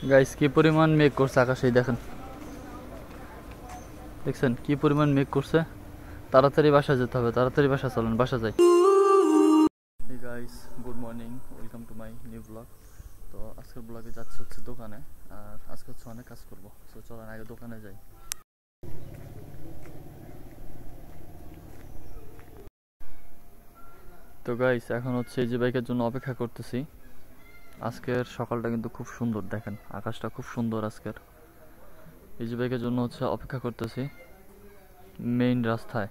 guys কি পরিমাণ মেঘ করছে আকাশে দেখেন দেখছেন কি পরিমাণ মেঘ করছে তাড়াতাড়ি বাসা যেতে হবে তাড়াতাড়ি বাসা চলেন বাসা যাই hey guys good morning welcome to my new blog তো আজকের ব্লগে যাচ্ছে হচ্ছে দোকানে আর আজকে হচ্ছে অনেক কাজ করব সো চলেন আগে দোকানে যাই তো গাইস এখন হচ্ছে এই যে বাইকের জন্য অপেক্ষা করতেছি আজকের সকালটা কিন্তু খুব সুন্দর দেখেন আকাশটা খুব সুন্দর আজকের এই যে বাইকের জন্য হচ্ছে অপেক্ষা করতেছি মেইন রাস্তায়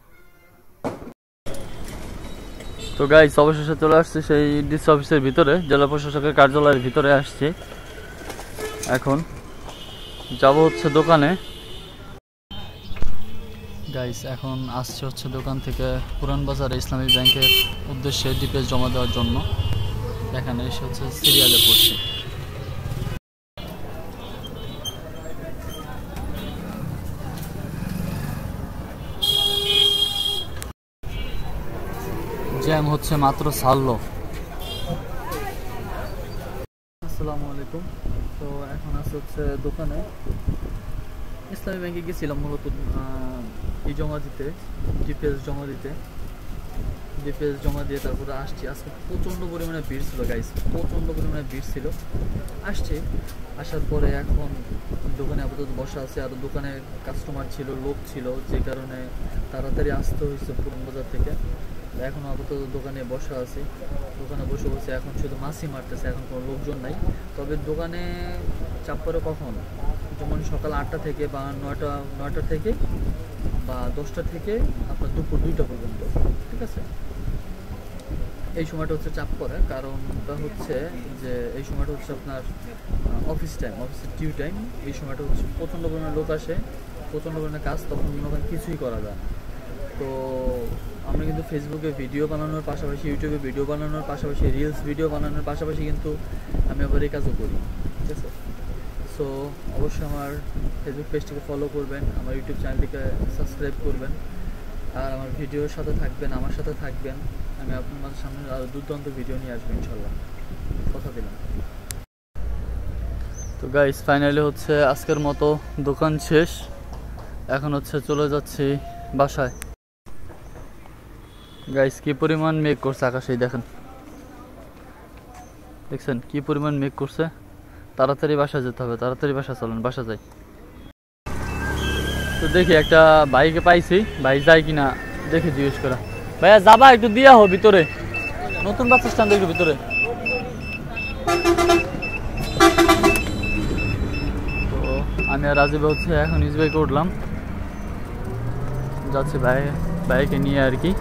তো গাইস অবশেষে চলে আসছি সেই ডিসি অফিসের ভিতরে জেলা প্রশাসকের কার্যালয়ের ভিতরে আসছি এখন যাব হচ্ছে দোকানে গাইস এখন আসছে হচ্ছে দোকান থেকে পুরান বাজার ইসলামী ব্যাংকের উদ্দেশ্যে ডিপিএস জমা দেওয়ার জন্য এখানে এসে হচ্ছে সিরিয়ালে পড়ছি জ্যাম হচ্ছে মাত্র ছাড়লো আসসালামু আলাইকুম তো এখন আছে হচ্ছে দোকানে ইসলামী ব্যাংকে গেছিলাম মূলত এই জমা দিতে ডিপিএস জমা দিয়ে তারপরে আসছি আজকে প্রচণ্ড পরিমাণে ভিড় ছিল গাইস প্রচণ্ড পরিমাণে ভিড় ছিল আসছি আসার পরে এখন দোকানে আপাতত বসা আছে আর দোকানে কাস্টমার ছিল লোক ছিল যে কারণে তাড়াতাড়ি আসতে হয়েছে পুরান বাজার থেকে এখন আপাতত দোকানে বসা আছি দোকানে বসে বসে এখন শুধু মাছি মারতেছে এখন কোনো লোকজন নাই তবে দোকানে চাপ পড়ে কখন যেমন সকাল 8টা থেকে বা 9টা থেকে বা 10টা থেকে আপনার দুপুর 2টা পর্যন্ত ঠিক আছে এই সময়টা হচ্ছে চাপ পড়ে কারণটা হচ্ছে যে এই সময়টা হচ্ছে আপনার অফিসের ডিউ টাইম এই সময়টা হচ্ছে প্রচণ্ড পরিমাণে লোক আসে প্রচণ্ড পরিমাণে কাজ তখন মনে করেন কিছুই করা যায় না তো আমরা কিন্তু ফেসবুকে ভিডিও বানানোর পাশাপাশি ইউটিউবে ভিডিও বানানোর পাশাপাশি রিলস ভিডিও বানানোর পাশাপাশি কিন্তু আমি আবার এই কাজও করি ঠিক আছে সো অবশ্যই আমার ফেসবুক পেজটিকে ফলো করবেন আমার ইউটিউব চ্যানেলটিকে সাবস্ক্রাইব করবেন আর আমার ভিডিওর সাথে থাকবেন আমার সাথে থাকবেন আমি আপনাদের সামনে আরও দুর্দান্ত ভিডিও নিয়ে আসবো ইনশাল্লাহ কথা দিলাম তো গাইস ফাইনালি হচ্ছে আজকের মতো দোকান শেষ এখন হচ্ছে চলে যাচ্ছি বাসায় গাইস কি পরিমাণ মেঘ করছে আকাশে দেখেন দেখছেন কি পরিমাণ মেঘ করছে তাড়াতাড়ি বাসা যেতে হবে তাড়াতাড়ি বাসা চলেন বাসা যাই তো দেখি একটা বাইকে পাইছি ভাই যায় কিনা দেখি জিজ্ঞেস করা ভাইয়া যাবা একটু দিয়া হো ভিতরে নতুন বাস স্ট্যান্ড একটু ভিতরে তো আমি আর রাজীব হচ্ছে এখন নিজ বাইকে উঠলাম যাচ্ছি বাইকে নিয়ে আর কি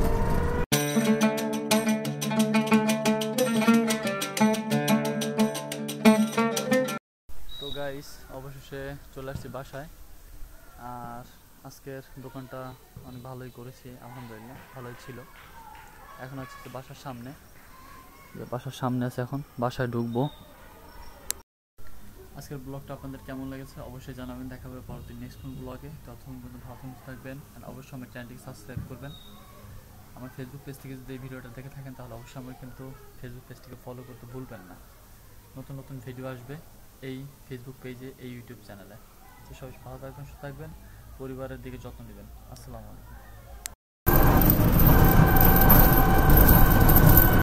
তো গাইস অবশেষে চলে আসছি বাসায় আর আজকের দোকানটা অনেক ভালোই করেছি আলহামদুলিল্লাহ ভালোই ছিল এখন হচ্ছে বাসার সামনে আছে এখন বাসায় ঢুকবো আজকের ব্লগটা আপনাদের কেমন লেগেছে অবশ্যই জানাবেন দেখা হবে পরবর্তী নেক্সট কোন ব্লগে ততক্ষণ পর্যন্ত ভালো থাকবেন আর অবশ্যই আমার চ্যানেলটিকে সাবস্ক্রাইব করবেন আমার ফেসবুক পেজ থেকে যদি এই ভিডিওটা দেখে থাকেন তাহলে অবশ্যই আমার কিন্তু ফেসবুক পেজটিকে ফলো করতে ভুলবেন না নতুন নতুন ভিডিও আসবে এই ফেসবুক পেজে এই ইউটিউব চ্যানেলে তো সবাই ভালো থাকবেন সুস্থ থাকবেন পরিবারের দিকে যত্ন নেবেন আসসালামু আলাইকুম